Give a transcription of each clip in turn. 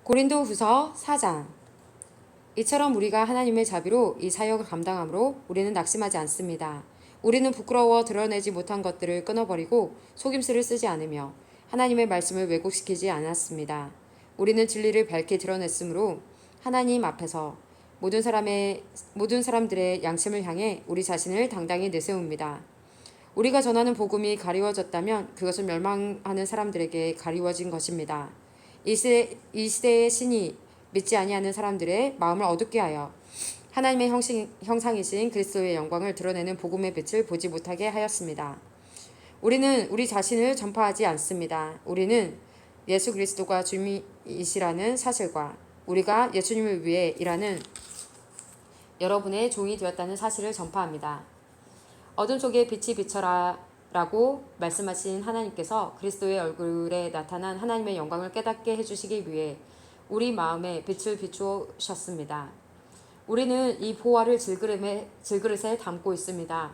고린도후서 4장. 이처럼 우리가 하나님의 자비로 이 사역을 감당함으로 우리는 낙심하지 않습니다. 우리는 부끄러워 드러내지 못한 것들을 끊어버리고 속임수를 쓰지 않으며 하나님의 말씀을 왜곡시키지 않았습니다. 우리는 진리를 밝게 드러냈으므로 하나님 앞에서 모든 사람들의 양심을 향해 우리 자신을 당당히 내세웁니다. 우리가 전하는 복음이 가리워졌다면 그것은 멸망하는 사람들에게 가리워진 것입니다. 이 시대의 신이 믿지 아니하는 사람들의 마음을 어둡게 하여 하나님의 형상이신 그리스도의 영광을 드러내는 복음의 빛을 보지 못하게 하였습니다. 우리는 우리 자신을 전파하지 않습니다. 우리는 예수 그리스도가 주님이시라는 사실과 우리가 예수님을 위해 일하는 여러분의 종이 되었다는 사실을 전파합니다. 어둠 속에 빛이 비쳐라 라고 말씀하신 하나님께서 그리스도의 얼굴에 나타난 하나님의 영광을 깨닫게 해주시기 위해 우리 마음에 빛을 비추셨습니다. 우리는 이 보화를 질그릇에 담고 있습니다.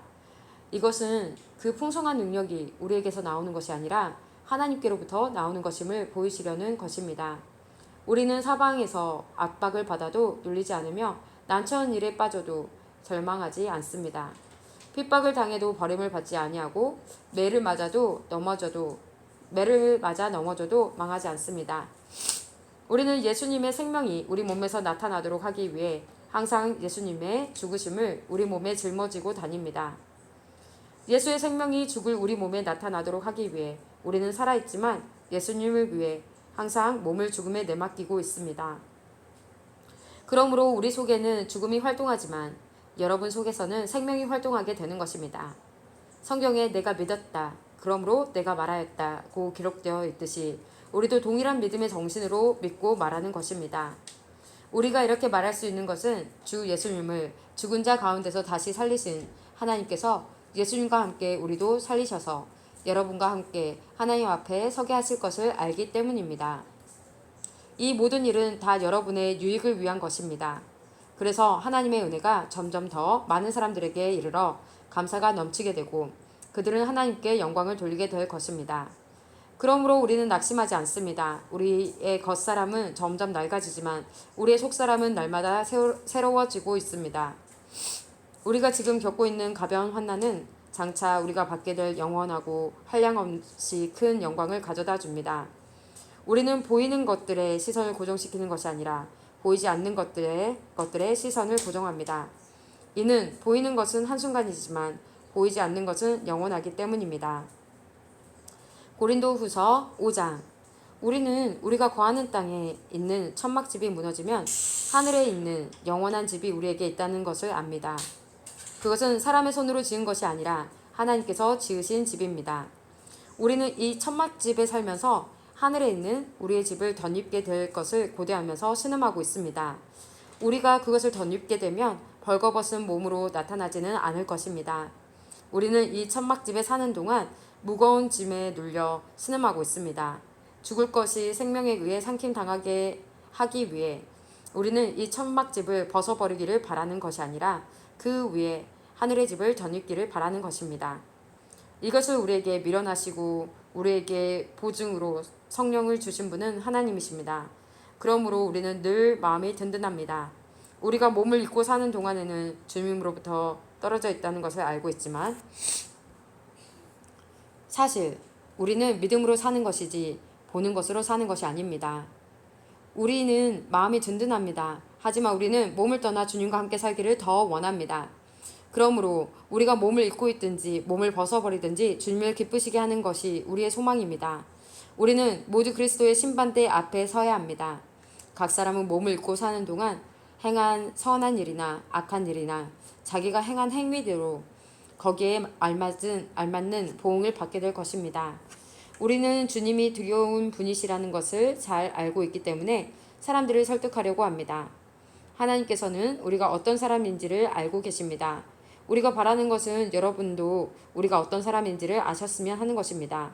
이것은 그 풍성한 능력이 우리에게서 나오는 것이 아니라 하나님께로부터 나오는 것임을 보이시려는 것입니다. 우리는 사방에서 압박을 받아도 눌리지 않으며 난처한 일에 빠져도 절망하지 않습니다. 핍박을 당해도 버림을 받지 아니하고 매를 맞아 넘어져도 망하지 않습니다. 우리는 예수님의 생명이 우리 몸에서 나타나도록 하기 위해 항상 예수님의 죽으심을 우리 몸에 짊어지고 다닙니다. 예수의 생명이 죽을 우리 몸에 나타나도록 하기 위해 우리는 살아있지만 예수님을 위해 항상 몸을 죽음에 내맡기고 있습니다. 그러므로 우리 속에는 죽음이 활동하지만 여러분 속에서는 생명이 활동하게 되는 것입니다. 성경에 내가 믿었다, 그러므로 내가 말하였다고 기록되어 있듯이 우리도 동일한 믿음의 정신으로 믿고 말하는 것입니다. 우리가 이렇게 말할 수 있는 것은 주 예수님을 죽은 자 가운데서 다시 살리신 하나님께서 예수님과 함께 우리도 살리셔서 여러분과 함께 하나님 앞에 서게 하실 것을 알기 때문입니다. 이 모든 일은 다 여러분의 유익을 위한 것입니다. 그래서 하나님의 은혜가 점점 더 많은 사람들에게 이르러 감사가 넘치게 되고 그들은 하나님께 영광을 돌리게 될 것입니다. 그러므로 우리는 낙심하지 않습니다. 우리의 겉사람은 점점 낡아지지만 우리의 속사람은 날마다 새로워지고 있습니다. 우리가 지금 겪고 있는 가벼운 환난은 장차 우리가 받게 될 영원하고 한량없이 큰 영광을 가져다 줍니다. 우리는 보이는 것들에 시선을 고정시키는 것이 아니라 보이지 않는 것들의 시선을 고정합니다. 이는 보이는 것은 한순간이지만 보이지 않는 것은 영원하기 때문입니다. 고린도후서 5장. 우리는 우리가 거하는 땅에 있는 천막집이 무너지면 하늘에 있는 영원한 집이 우리에게 있다는 것을 압니다. 그것은 사람의 손으로 지은 것이 아니라 하나님께서 지으신 집입니다. 우리는 이 천막집에 살면서 하늘에 있는 우리의 집을 덧입게 될 것을 고대하면서 신음하고 있습니다. 우리가 그것을 덧입게 되면 벌거벗은 몸으로 나타나지는 않을 것입니다. 우리는 이 천막집에 사는 동안 무거운 짐에 눌려 신음하고 있습니다. 죽을 것이 생명에 의해 삼킴당하게 하기 위해 우리는 이 천막집을 벗어버리기를 바라는 것이 아니라 그 위에 하늘의 집을 덧입기를 바라는 것입니다. 이것을 우리에게 미련하시고 우리에게 보증으로 성령을 주신 분은 하나님이십니다. 그러므로 우리는 늘 마음이 든든합니다. 우리가 몸을 입고 사는 동안에는 주님으로부터 떨어져 있다는 것을 알고 있지만 사실 우리는 믿음으로 사는 것이지 보는 것으로 사는 것이 아닙니다. 우리는 마음이 든든합니다. 하지만 우리는 몸을 떠나 주님과 함께 살기를 더 원합니다. 그러므로 우리가 몸을 입고 있든지 몸을 벗어버리든지 주님을 기쁘시게 하는 것이 우리의 소망입니다. 우리는 모두 그리스도의 심판대 앞에 서야 합니다. 각 사람은 몸을 입고 사는 동안 행한 선한 일이나 악한 일이나 자기가 행한 행위대로 거기에 알맞는 보응을 받게 될 것입니다. 우리는 주님이 두려운 분이시라는 것을 잘 알고 있기 때문에 사람들을 설득하려고 합니다. 하나님께서는 우리가 어떤 사람인지를 알고 계십니다. 우리가 바라는 것은 여러분도 우리가 어떤 사람인지를 아셨으면 하는 것입니다.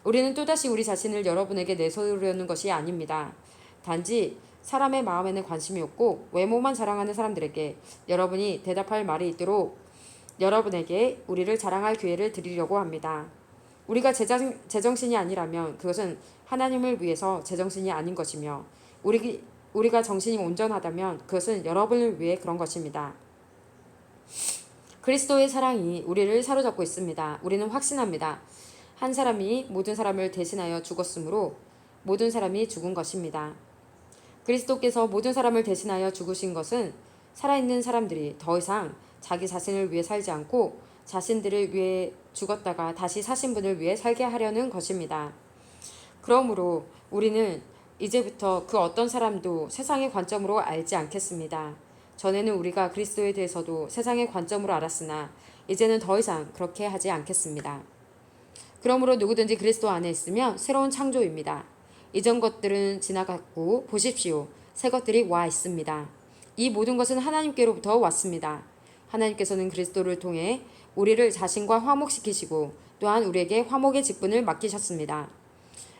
우리는 또다시 우리 자신을 여러분에게 내세우려는 것이 아닙니다. 단지 사람의 마음에는 관심이 없고 외모만 자랑하는 사람들에게 여러분이 대답할 말이 있도록 여러분에게 우리를 자랑할 기회를 드리려고 합니다. 우리가 제정신이 아니라면 그것은 하나님을 위해서 제정신이 아닌 것이며 우리가 정신이 온전하다면 그것은 여러분을 위해 그런 것입니다. 그리스도의 사랑이 우리를 사로잡고 있습니다. 우리는 확신합니다. 한 사람이 모든 사람을 대신하여 죽었으므로 모든 사람이 죽은 것입니다. 그리스도께서 모든 사람을 대신하여 죽으신 것은 살아있는 사람들이 더 이상 자기 자신을 위해 살지 않고 자신들을 위해 죽었다가 다시 사신 분을 위해 살게 하려는 것입니다. 그러므로 우리는 이제부터 그 어떤 사람도 세상의 관점으로 알지 않겠습니다. 전에는 우리가 그리스도에 대해서도 세상의 관점으로 알았으나 이제는 더 이상 그렇게 하지 않겠습니다. 그러므로 누구든지 그리스도 안에 있으면 새로운 창조입니다. 이전 것들은 지나갔고 보십시오. 새 것들이 와 있습니다. 이 모든 것은 하나님께로부터 왔습니다. 하나님께서는 그리스도를 통해 우리를 자신과 화목시키시고 또한 우리에게 화목의 직분을 맡기셨습니다.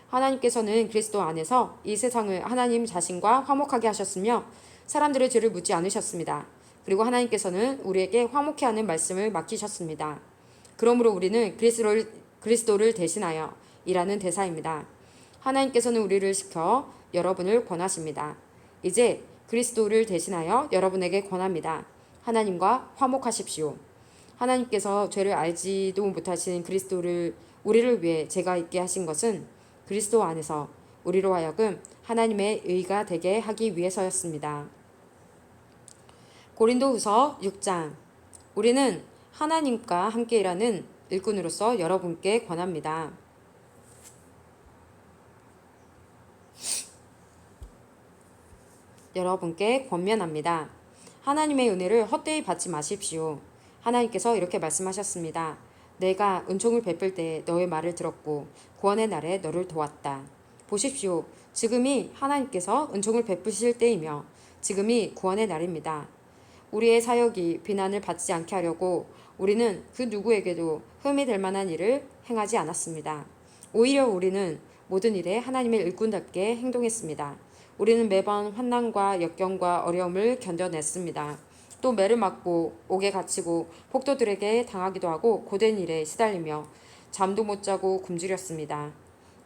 하나님께서는 그리스도 안에서 이 세상을 하나님 자신과 화목하게 하셨으며 사람들의 죄를 묻지 않으셨습니다. 그리고 하나님께서는 우리에게 화목케 하는 말씀을 맡기셨습니다. 그러므로 우리는 그리스도를 대신하여 일하는 대사입니다. 하나님께서는 우리를 시켜 여러분을 권하십니다. 이제 그리스도를 대신하여 여러분에게 권합니다. 하나님과 화목하십시오. 하나님께서 죄를 알지도 못하신 그리스도를 우리를 위해 죄가 있게 하신 것은 그리스도 안에서 우리로 하여금 하나님의 의가 되게 하기 위해서였습니다. 고린도후서 6장. 우리는 하나님과 함께 일하는 일꾼으로서 여러분께 권합니다. 여러분께 권면합니다. 하나님의 은혜를 헛되이 받지 마십시오. 하나님께서 이렇게 말씀하셨습니다. 내가 은총을 베풀 때 너의 말을 들었고 구원의 날에 너를 도왔다. 보십시오. 지금이 하나님께서 은총을 베푸실 때이며 지금이 구원의 날입니다. 우리의 사역이 비난을 받지 않게 하려고 우리는 그 누구에게도 흠이 될 만한 일을 행하지 않았습니다. 오히려 우리는 모든 일에 하나님의 일꾼답게 행동했습니다. 우리는 매번 환난과 역경과 어려움을 견뎌냈습니다. 또 매를 맞고 옥에 갇히고 폭도들에게 당하기도 하고 고된 일에 시달리며 잠도 못 자고 굶주렸습니다.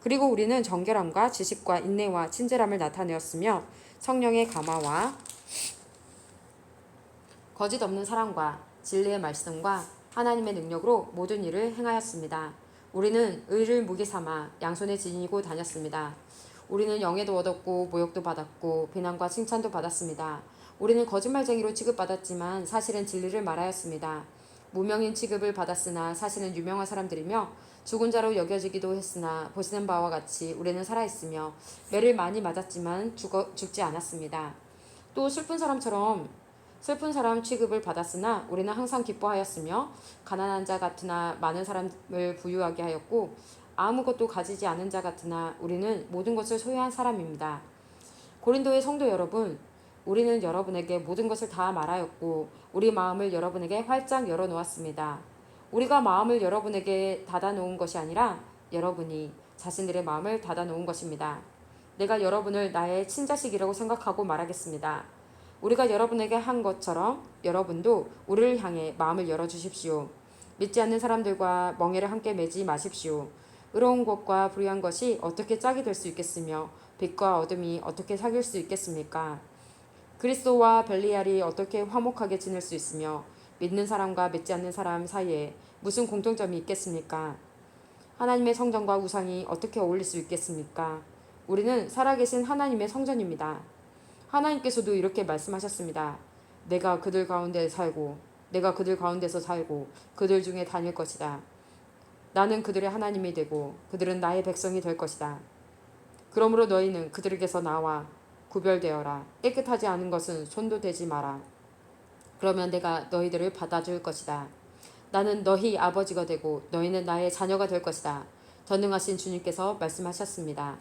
그리고 우리는 정결함과 지식과 인내와 친절함을 나타내었으며 성령의 감화와 거짓 없는 사랑과 진리의 말씀과 하나님의 능력으로 모든 일을 행하였습니다. 우리는 의를 무기 삼아 양손에 지니고 다녔습니다. 우리는 영예도 얻었고 모욕도 받았고 비난과 칭찬도 받았습니다. 우리는 거짓말쟁이로 취급받았지만 사실은 진리를 말하였습니다. 무명인 취급을 받았으나 사실은 유명한 사람들이며 죽은 자로 여겨지기도 했으나 보시는 바와 같이 우리는 살아있으며 매를 많이 맞았지만 죽지 않았습니다. 또 슬픈 사람 취급을 받았으나 우리는 항상 기뻐하였으며 가난한 자 같으나 많은 사람을 부유하게 하였고 아무것도 가지지 않은 자 같으나 우리는 모든 것을 소유한 사람입니다. 고린도의 성도 여러분, 우리는 여러분에게 모든 것을 다 말하였고 우리 마음을 여러분에게 활짝 열어놓았습니다. 우리가 마음을 여러분에게 닫아놓은 것이 아니라 여러분이 자신들의 마음을 닫아놓은 것입니다. 내가 여러분을 나의 친자식이라고 생각하고 말하겠습니다. 우리가 여러분에게 한 것처럼 여러분도 우리를 향해 마음을 열어주십시오. 믿지 않는 사람들과 멍에를 함께 매지 마십시오. 의로운 것과 불의한 것이 어떻게 짝이 될 수 있겠으며 빛과 어둠이 어떻게 사귈 수 있겠습니까? 그리스도와 벨리알이 어떻게 화목하게 지낼 수 있으며 믿는 사람과 믿지 않는 사람 사이에 무슨 공통점이 있겠습니까? 하나님의 성전과 우상이 어떻게 어울릴 수 있겠습니까? 우리는 살아계신 하나님의 성전입니다. 하나님께서도 이렇게 말씀하셨습니다. 내가 그들 가운데서 살고 그들 중에 다닐 것이다. 나는 그들의 하나님이 되고 그들은 나의 백성이 될 것이다. 그러므로 너희는 그들에게서 나와 구별되어라. 깨끗하지 않은 것은 손도 대지 마라. 그러면 내가 너희들을 받아줄 것이다. 나는 너희 아버지가 되고 너희는 나의 자녀가 될 것이다. 전능하신 주님께서 말씀하셨습니다.